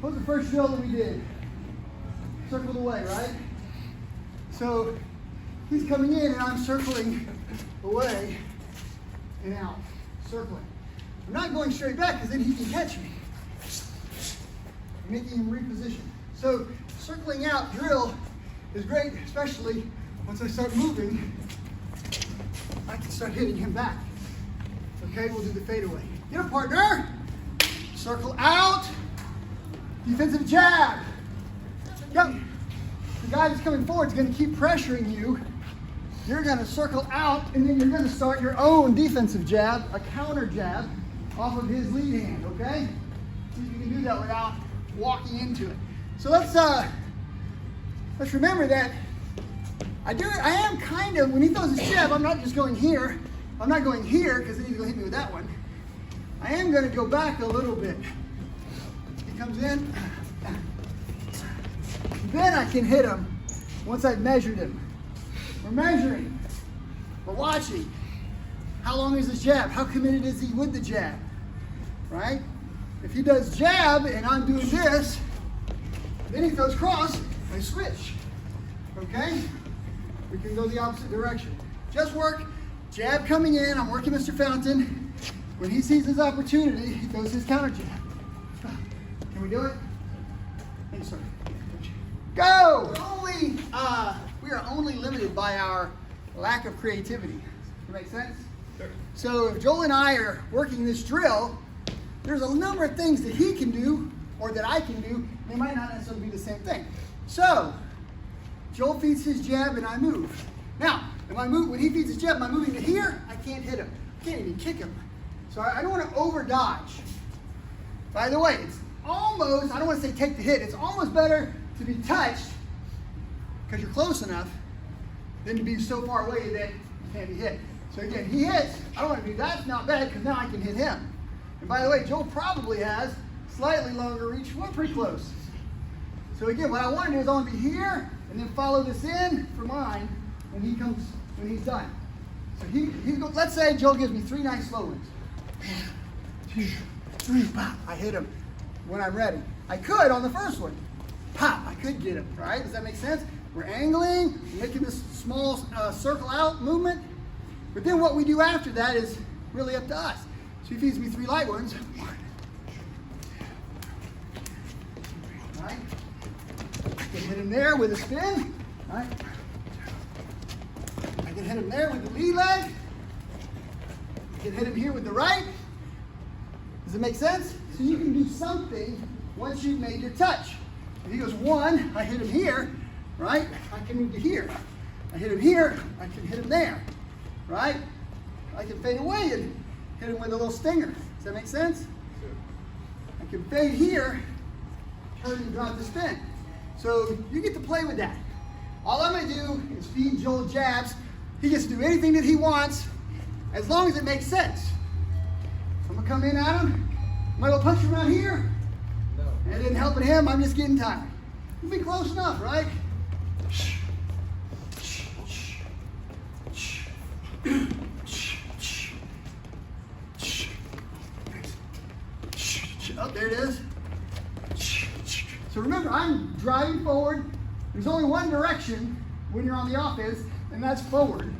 what was the first drill that we did? Circled away, right? So he's coming in and I'm circling away and out, circling. I'm not going straight back because then he can catch me. I'm making him reposition. So circling out drill is great, especially once I start moving, I can start hitting him back. Okay, we'll do the fadeaway. Get a partner. Circle out. Defensive jab. Yep. The guy that's coming forward is going to keep pressuring you. You're going to circle out, and then you're going to start your own defensive jab, a counter jab, off of his lead hand, okay? See if you can do that without walking into it. So let's remember that I am kind of, when he throws his jab, I'm not just going here. I'm not going here, because then he's going to hit me with that one. I am going to go back a little bit. He comes in. Then I can hit him once I've measured him. We're measuring. We're watching. How long is his jab? How committed is he with the jab? Right? If he does jab and I'm doing this, then he throws cross, I switch. Okay? We can go the opposite direction. Just work. Jab coming in. I'm working Mr. Fountain. When he sees his opportunity, he throws his counter jab. Can we do it? Thanks, sir. Go! We are only limited by our lack of creativity. Does that make sense? Sure. So if Joel and I are working this drill, there's a number of things that he can do or that I can do. They might not necessarily be the same thing. So Joel feeds his jab and I move. Now, when he feeds his jab, am I moving to here? I can't hit him. I can't even kick him. So I don't want to over dodge. By the way, it's almost, I don't want to say take the hit, it's almost better to be touched because you're close enough than to be so far away that you can't be hit. So again, he hits, I don't want to do that, it's not bad because now I can hit him. And by the way, Joel probably has slightly longer reach, we're pretty close. So again, what I want to do is I want to be here and then follow this in for mine when he's done. So let's say Joel gives me 3 nice slow ones. 1, 2, 3, pop. I hit him when I'm ready. I could on the first one. Pop, I could get him, right? Does that make sense? We're angling, making this small circle out movement. But then what we do after that is really up to us. So he feeds me 3 light ones. 1, 2, right? I can hit him there with a spin, right? I can hit him there with the lead leg. I can hit him here with the right. Does it make sense? So you can do something once you've made your touch. If he goes 1, I hit him here, right? I can move to here. I hit him here, I can hit him there, right? I can fade away and hit him with a little stinger. Does that make sense? Sure. I can fade here, turn and drop the spin. So you get to play with that. All I'm going to do is feed Joel jabs. He gets to do anything that he wants as long as it makes sense. So I'm going to come in at him. Am I going to punch him out here? No. It isn't helping him. I'm just getting tired. You'll be close enough, right? Oh, there it is. So remember, I'm driving forward. There's only one direction when you're on the offense, and that's forward,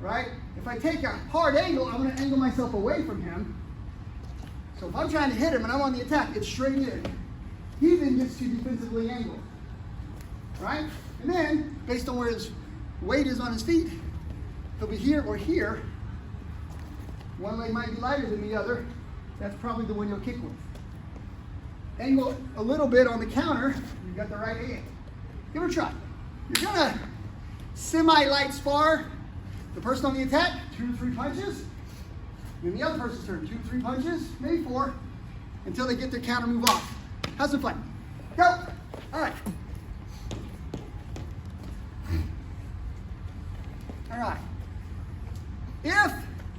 right? If I take a hard angle, I'm going to angle myself away from him. So if I'm trying to hit him and I'm on the attack, it's straight in. He then gets to defensively angle, right? And then, based on where his weight is on his feet, he'll be here or here. One leg might be lighter than the other. That's probably the one you'll kick with. Angle a little bit on the counter, you've got the right hand. Give it a try. You're gonna semi-light spar the person on the attack, 2 to 3 punches. Then the other person's turn, 2 to 3 punches, maybe 4, until they get their counter move off. Have some fun. Go. All right. All right. If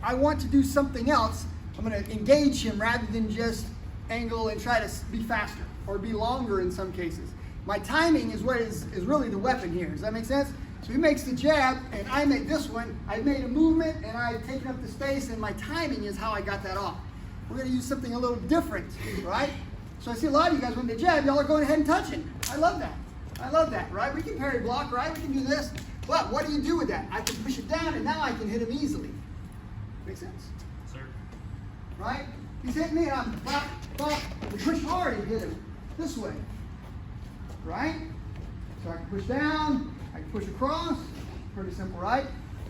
I want to do something else, I'm going to engage him rather than just angle and try to be faster or be longer in some cases. My timing is what is really the weapon here. Does that make sense? So he makes the jab and I make this one. I've made a movement and I've taken up the space and my timing is how I got that off. We're going to use something a little different, right? So I see a lot of you guys when they jab, y'all are going ahead and touching. I love that. I love that, right? We can parry block, right? We can do this. But what do you do with that? I can push it down and now I can hit him easily. Make sense? Sir. Right? He's hitting me and I'm bop, bop, and push hard and hit him this way. Right? So I can push down, I can push across. Pretty simple, right?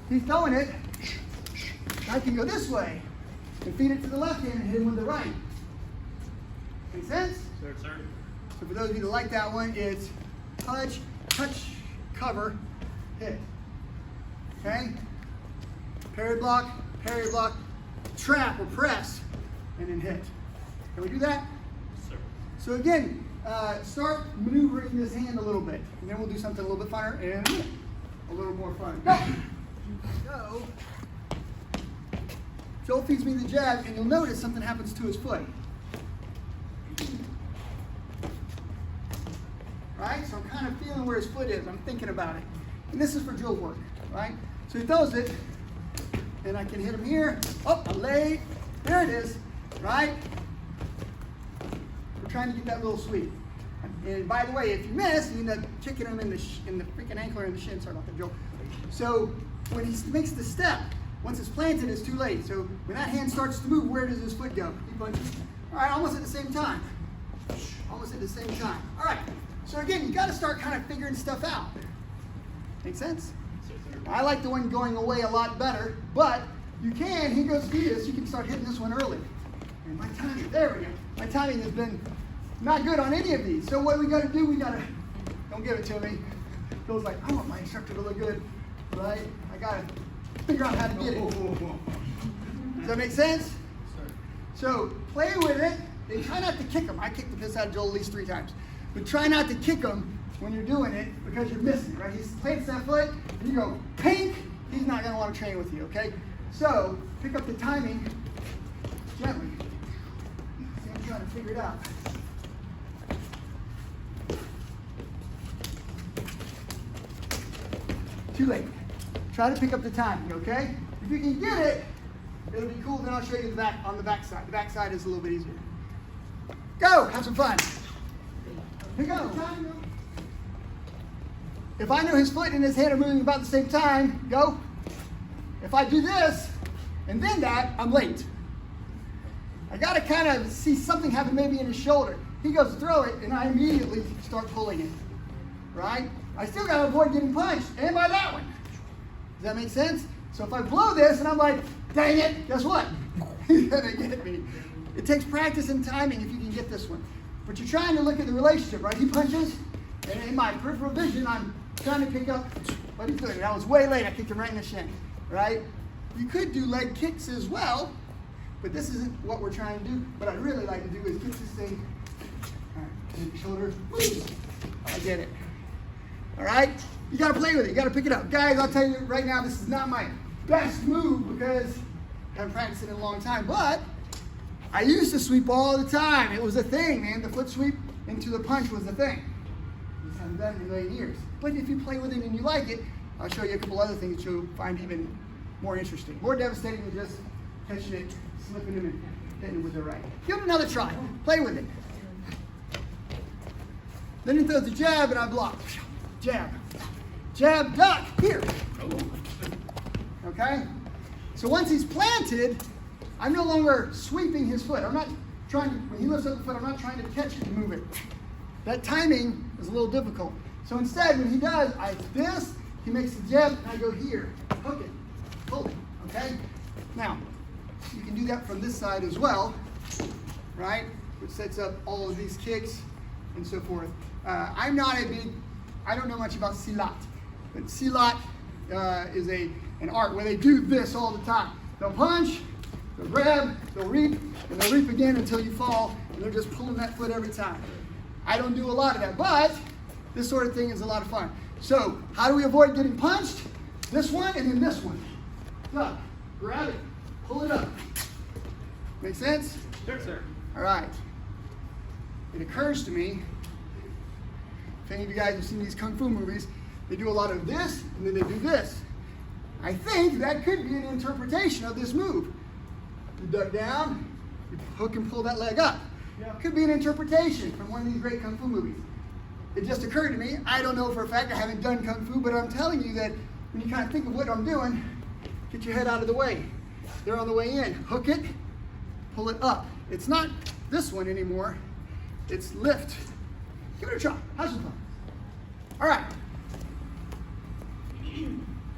He's throwing it. I can go this way and feed it to the left hand and hit him with the right. Make sense? Sir, sir. So for those of you that like that one, it's touch, touch, cover, hit. Okay? Parry block, trap or press, and then hit. Can we do that? Sir. So again, start maneuvering this hand a little bit, and then we'll do something a little bit funner and a little more fun. Go! Go. Joel feeds me the jab, and you'll notice something happens to his foot. Right? So I'm kind of feeling where his foot is. I'm thinking about it. And this is for drill work, right? So he throws it, and I can hit him here. Oh, I'm late. There it is, right? We're trying to get that little sweep. And by the way, if you miss, you end up kicking him in the freaking ankle or in the shin. Sorry about that, Joel. So when he makes the step, once it's planted, it's too late. So when that hand starts to move, where does his foot go? He punches. All right, almost at the same time. Almost at the same time. All right. So again, you got to start kind of figuring stuff out. Make sense? I like the one going away a lot better, but you can, he goes to do this, you can start hitting this one early. And my timing, there we go. My timing has been not good on any of these. So what we got to do, we got to, don't give it to me. Feels like, I want my instructor to look good, right? I got to figure out how to get it. Does that make sense? So play with it and try not to kick him. I kicked the piss out of Joel at least 3 times. But try not to kick him when you're doing it because you're missing, right? He plants that foot and you go, pink, he's not going to want to train with you, okay? So pick up the timing gently. See, I'm trying to figure it out. Too late. Try to pick up the timing, okay? If you can get it, it'll be cool. Then I'll show you the back on the back side. The back side is a little bit easier. Go, have some fun. Pick up the time. If I know his foot and his head are moving about the same time, go. If I do this and then that, I'm late. I got to kind of see something happen maybe in his shoulder. He goes to throw it and I immediately start pulling it, right? I still got to avoid getting punched and by that one. Does that make sense? So if I blow this and I'm like, dang it, guess what? He's going to get me. It takes practice and timing if you can get this one. But you're trying to look at the relationship, right? He punches, and in my peripheral vision, I'm trying to pick up what he's doing. And I was way late. I kicked him right in the shin, right? You could do leg kicks as well, but this isn't what we're trying to do. What I'd really like to do is kick this thing. All right, hit the shoulder. I get it. All right? You got to play with it. You got to pick it up. Guys, I'll tell you right now, this is not my best move because I haven't practiced it in a long time, but I used to sweep all the time. It was a thing, man. The foot sweep into the punch was a thing. I just haven't done it in a million years. But if you play with it and you like it, I'll show you a couple other things that you'll find even more interesting. More devastating than just catching it, slipping him, and hitting it with the right. Give it another try. Play with it. Then he throws the jab and I block. Jab. Jab, duck. Here. Okay? So once he's planted, I'm no longer sweeping his foot. I'm not trying to, when he lifts up the foot, I'm not trying to catch it and move it. That timing is a little difficult. So instead, when he does, I this, he makes the jab, and I go here. Hook it. Pull it. Okay? Now, you can do that from this side as well, right? Which sets up all of these kicks and so forth. I'm not a big, I don't know much about silat, but silat is an art where they do this all the time. They'll punch, they'll grab, they'll reap, and they'll reap again until you fall, and they're just pulling that foot every time. I don't do a lot of that, but this sort of thing is a lot of fun. So, how do we avoid getting punched? This one and then this one. Duck, grab it, pull it up. Make sense? Sure, sir. All right. It occurs to me, if any of you guys have seen these Kung Fu movies, they do a lot of this, and then they do this. I think that could be an interpretation of this move. You duck down, you hook and pull that leg up. Yeah. Could be an interpretation from one of these great Kung Fu movies. It just occurred to me, I don't know for a fact, I haven't done Kung Fu, but I'm telling you that when you kind of think of what I'm doing, get your head out of the way. They're on the way in. Hook it, pull it up. It's not this one anymore. It's lift. Give it a try. Have some fun. All right.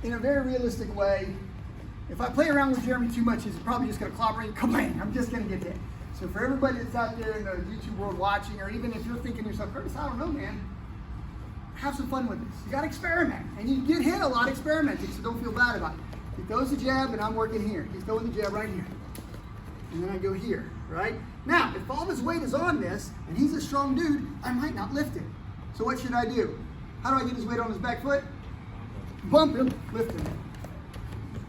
In a very realistic way, if I play around with Jeremy too much, he's probably just going to clobber me, kabang, I'm just going to get hit. So for everybody that's out there in the YouTube world watching, or even if you're thinking to yourself, Curtis, I don't know, man, have some fun with this. You got to experiment. And you get hit a lot experimenting, so don't feel bad about it. He throws the jab, and I'm working here. He's throwing the jab right here. And then I go here, right? Now, if all of his weight is on this, and he's a strong dude, I might not lift it. So what should I do? How do I get his weight on his back foot? Bump him, lift him.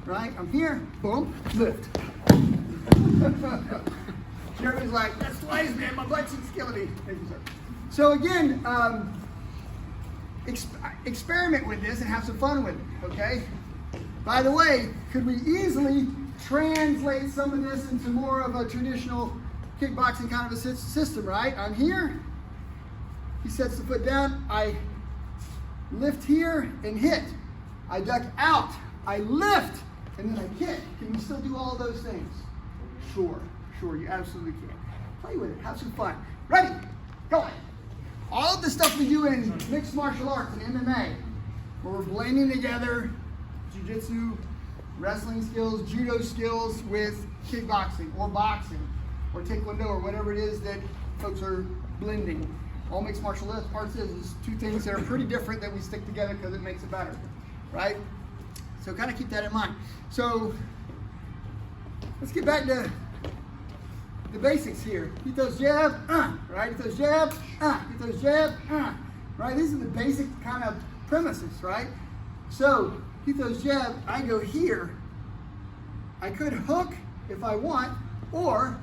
Right? I'm here, bump, lift. Jeremy's like, that's twice, man, my butt cheek's killing me. Thank you, sir. So again, experiment with this and have some fun with it, okay? By the way, could we easily translate some of this into more of a traditional kickboxing kind of a system, right? I'm here, he sets the foot down, I lift here and hit. I duck out, I lift, and then I kick. Can we still do all of those things? Sure, you absolutely can. Play with it, have some fun. Ready, go. All of the stuff we do in mixed martial arts and MMA, where we're blending together jiu-jitsu, wrestling skills, judo skills with kickboxing or boxing or taekwondo or whatever it is that folks are blending. All mixed martial arts is two things that are pretty different that we stick together because it makes it better, right? So kind of keep that in mind. So let's get back to the basics here. He throws jab, right? He throws jab, he throws jab, right? These are the basic kind of premises, right? So he throws jab, I go here. I could hook if I want, or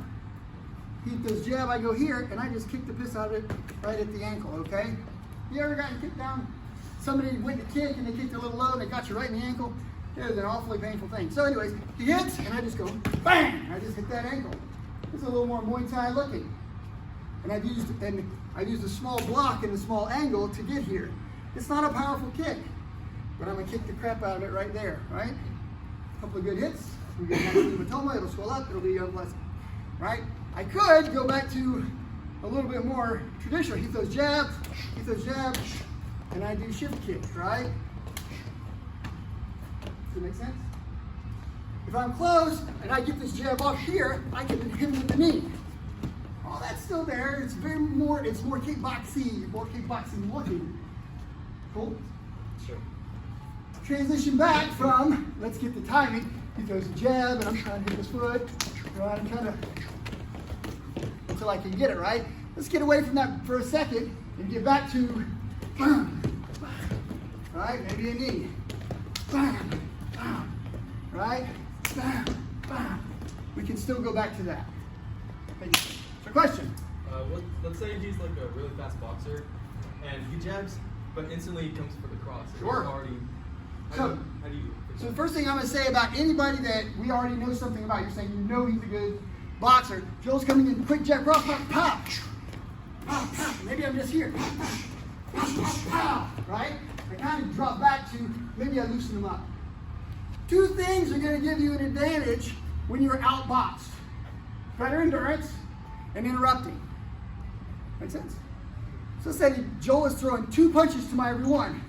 he throws jab, I go here, and I just kick the piss out of it right at the ankle, okay? You ever gotten kicked down? Somebody went to kick and they kicked a little low and they got you right in the ankle? It was an awfully painful thing. So anyways, he hits, and I just go, bang! I just hit that ankle. It's a little more Muay Thai looking. And I've used a small block and a small angle to get here. It's not a powerful kick, but I'm gonna kick the crap out of it right there, right? A couple of good hits, we get that hematoma, it'll swell up, it'll be unpleasant, right? I could go back to a little bit more traditional. He throws jab, and I do shift kicks, right? Does that make sense? If I'm close and I get this jab off here, I can hit him with the knee. All that's still there. It's more kickboxing looking. Cool? Sure. Transition back from, let's get the timing. He throws a jab and I'm trying to hit his foot. Right? I'm trying to, until I can get it, right? Let's get away from that for a second and get back to, right? Maybe a knee. Right? We can still go back to that. Thank you. So question? Let's say he's like a really fast boxer, and he jabs, but instantly he comes for the cross. Sure. How do you? So the first thing I'm going to say about anybody that we already know something about, you're saying you know he's a good boxer. Joel's coming in, quick jab, cross, pop, pop, pop, pop. Maybe I'm just here. Right? I kind of drop back to, maybe I loosen them up. Two things are going to give you an advantage when you're outboxed. Better endurance and interrupting. Make sense? So let's say Joel is throwing 2 punches to my every one.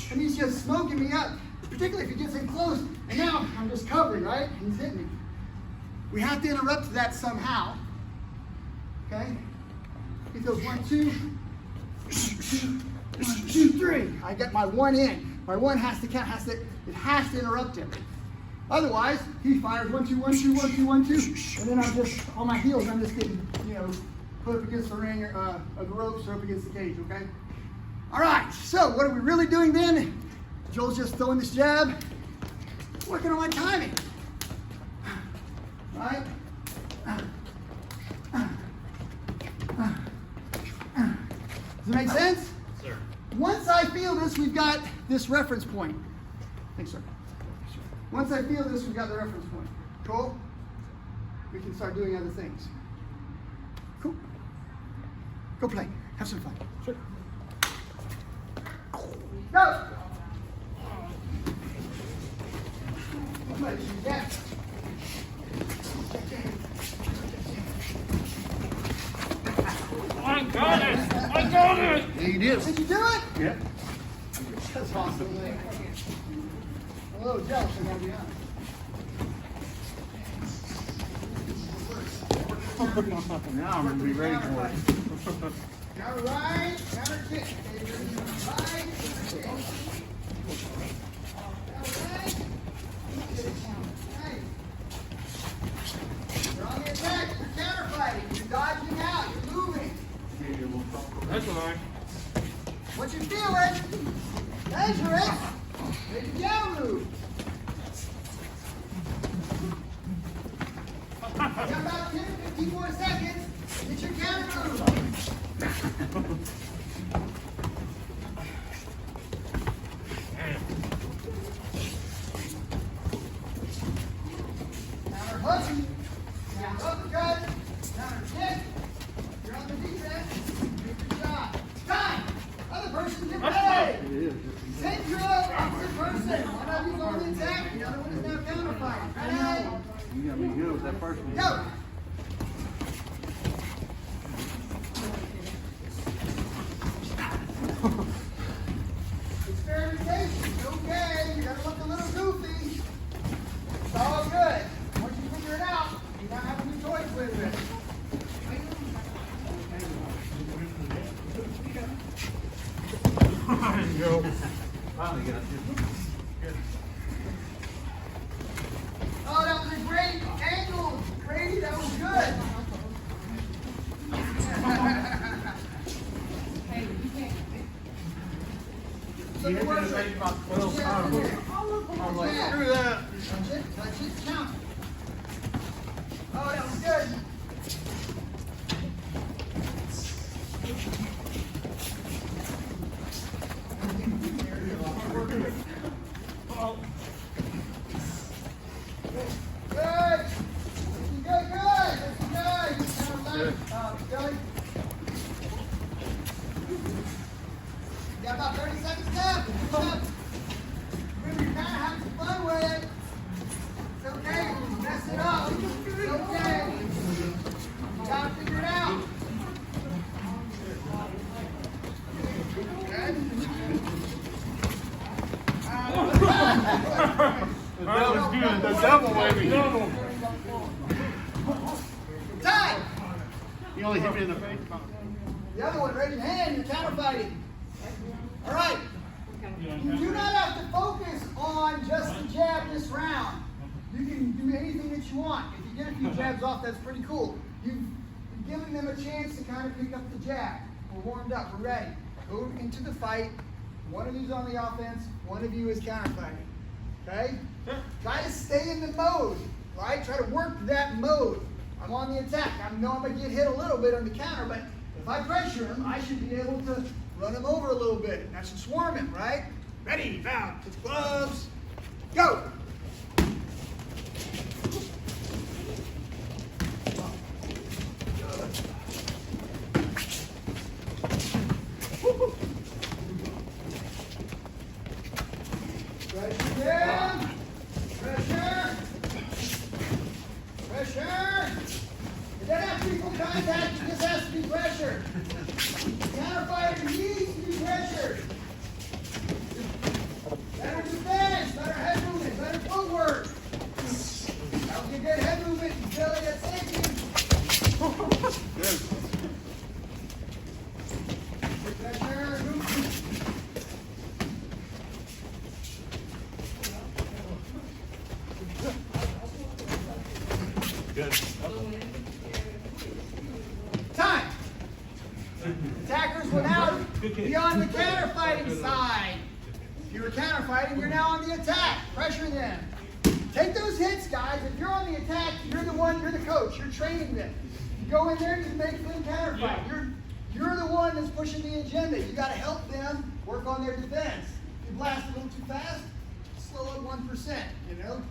And he's just smoking me up, particularly if he gets in close. And now I'm just covering, right? He's hitting me. We have to interrupt that somehow. Okay? He throws 1, 2, 3. I get my one in. My one has to count, it has to interrupt him. Otherwise, he fires 1, 2, 1, 2, 1, 2, 1, 2, and then I'm just, on my heels, I'm just getting, put up against the ring, or the ropes, or up against the cage, okay? All right, so what are we really doing then? Joel's just throwing this jab, working on my timing, right? Does it make sense? Sir. Once I feel this, we've got this reference point. Thanks, sir. Once I feel this, we've got the reference point. Cool? we can start doing other things. Cool. Go play. Have some fun. Sure. Go! Yeah. I got it! I got it! Yeah, you did. Did you do it? Yeah. That's awesome. I'm a little jealous, I gotta be honest. Now I'm going to be ready for it. Counter right, counter kick. Right, kick. Counter right, right. You're on the attack, you're counter fighting, you're dodging out, you're moving. That's all right. What you feeling? Measure it. Make a down move. You got about 10 to 15 more seconds. Get your counter move. Counter punching. Counter uppercut. Counter kick. You're on the defense. Make your shot. Time. Other person, get ready. Central, opposite person. One of you's on the attack. The other one is now counter fighting. Ready? You got to be good with that first one. Go. Experimentation, okay. You gotta look a little goofy. It's all good. Once you figure it out, you now have a new toys with it. Finally got you. Oh, that was a great angle. Grady, that was good. You hit me in the face about 12 times. I was like, screw that. Touch it, count. Oh, that was good. Good. Good, good. Good. Billy. You got about 30 seconds left. Remember, you kind of have some fun with it. It's okay if you mess it up. It's okay. You got to figure it out. That was good. The double, baby. Time. You only hit me in the face. The other one, raise your hand, you're counter fighting. All right. You do not have to focus on just the jab this round. You can do anything that you want. If you get a few jabs off, that's pretty cool. You've given them a chance to kind of pick up the jab. We're warmed up, we're ready. Go into the fight. One of you's on the offense, one of you is counter fighting. Okay? Try to stay in the mode, right? Try to work that mode. I'm on the attack. I know I'm going to get hit a little bit on the counter, but if I pressure him, I should be able to run him over a little bit. I should swarm him, right? Ready, foul, put the gloves, go! Pressure down, pressure, pressure. It doesn't have to be full contact, it just has to be pressure. Counterfighter needs to be pressured. Better defense, better head movement, better footwork. That was a good head movement, Billy, that's thank you. Good. Pressure, move. Good. Time. Attackers will now be on the counter fighting side. If you were counter fighting, you're now on the attack. Pressure them. Take those hits, guys. If you're on the attack, you're the one, you're the coach. You're training them. You go in there, you make them counter fight. You're the one that's pushing the agenda. You got to help them work on their defense. If you blast a little too fast, slow up 1%, you know?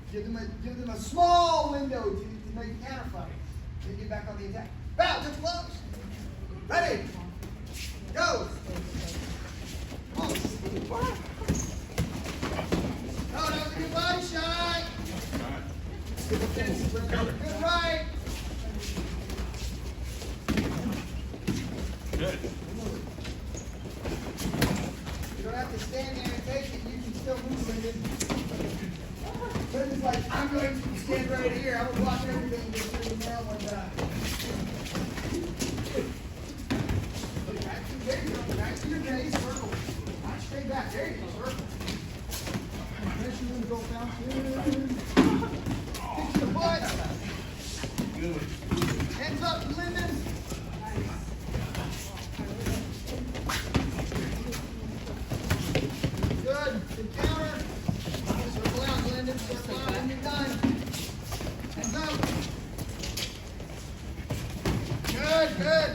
Give them a small window to make a counter fight. Then get back on the attack. Bow, touch gloves. Ready. Go. Oh, that was a good body shot. Good right. Good. You don't have to stand there and take it. You can still move with it. But it's like, I'm going to stand right here. I will block everything just so you nail one die. There you go. Back to your base. Circle. Not straight back. There you go. Circle. Pressure in the goal bounce. Kick to the butt. Hands up, Linden. Good. Good counter. Circle out, Linden. Circle out when you're done. Hands up. Good, good.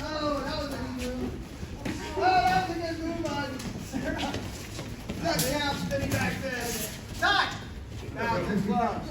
Oh, that was a good move. Oh, that was a good move, bud. Sarah. That's the half spinning back there. Time. Now, 6 gloves.